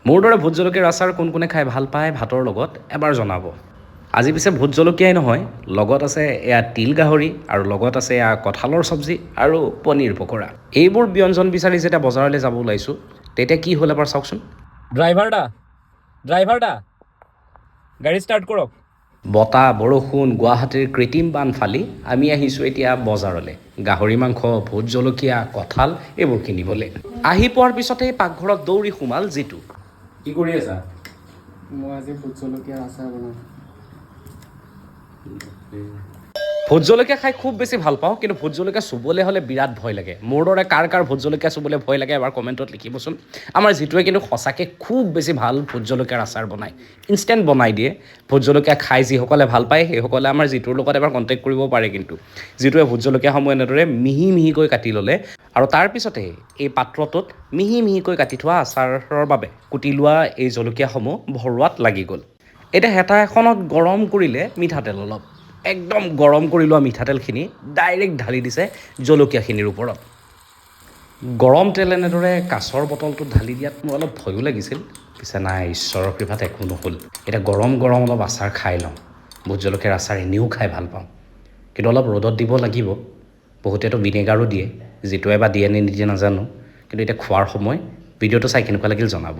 মোৰ দৰে ভোট জলকীয়াৰ আচাৰ কোন কোনে খাই ভাল পায় ভাতৰ লগত এবাৰ জনাব। আজি পিছে ভোট জলকীয়াই নহয়, লগত আছে এয়া তিল গাহৰি আৰু লগত আছে এয়া কঁঠালৰ চব্জি আৰু পনীৰ পকৰা। এইবোৰ ব্যঞ্জন বিচাৰি যেতিয়া বজাৰলৈ যাব ওলাইছোঁ, তেতিয়া কি হ'ল এবাৰ চাওকচোন। ড্ৰাইভাৰ দা গাড়ী ষ্টাৰ্ট কৰক। বতাহ বৰষুণ গুৱাহাটীৰ কৃত্ৰিম বান ফালি আমি আহিছোঁ এতিয়া বজাৰলৈ। গাহৰি মাংস, ভোট জলকীয়া, কঁঠাল এইবোৰ কিনিবলৈ। আহি পোৱাৰ পিছতেই পাকঘৰত দৌৰি সোমাল জিতু। কি কৰি আছা? মই আজি ভোট জলকীয়াৰ আচাৰ বনাম। ভোট জলকীয়া খাই খুব বেছি ভাল পাওঁ, কিন্তু ভোট জলকীয়া চুবলৈ হ'লে বিৰাট ভয় লাগে। মোৰ দৰে কাৰ ভোট জলকীয়া চুবলৈ ভয় লাগে এবাৰ কমেণ্টত লিখিবচোন। আমাৰ জিতুৱে কিন্তু সঁচাকৈ খুব বেছি ভাল ভোট জলকীয়াৰ আচাৰ বনায়, ইনষ্টেণ্ট বনাই দিয়ে। ভোট জলকীয়া খাই যিসকলে ভাল পায় সেইসকলে আমাৰ জিতুৰ লগত এবাৰ কণ্টেক্ট কৰিব পাৰে। কিন্তু জিতুৱে ভোট জলকীয়াসমূহ এনেদৰে মিহি মিহিকৈ কাটি ল'লে আৰু তাৰপিছতে এই পাত্ৰটোত মিহি মিহিকৈ কাটি থোৱা আচাৰৰ বাবে কুটি লোৱা এই জলকীয়াসমূহ ভৰোৱাত লাগি গ'ল। এতিয়া হেতা এখনত গৰম কৰিলে মিঠাতেল অলপ, একদম গৰম কৰি লোৱা মিঠাতেলখিনি ডাইৰেক্ট ঢালি দিছে জলকীয়াখিনিৰ ওপৰত। গৰম তেল এনেদৰে কাঁচৰ বটলটোত ঢালি দিয়াত মোৰ অলপ ভয়ো লাগিছিল, পিছে নাই, ঈশ্বৰৰ কৃপাত একো নহ'ল। এতিয়া গৰম অলপ আচাৰ খাই লওঁ। ভোট জলকীয়াৰ আচাৰ এনেও খাই ভাল পাওঁ, কিন্তু অলপ ৰ'দত দিব লাগিব। বহুতেতো ভিনেগাৰো দিয়ে, যিটোৱে বা দিয়ে নে নিদিয়ে নাজানো, কিন্তু এতিয়া খোৱাৰ সময়। ভিডিঅ'টো চাই কেনেকুৱা লাগিল জনাব।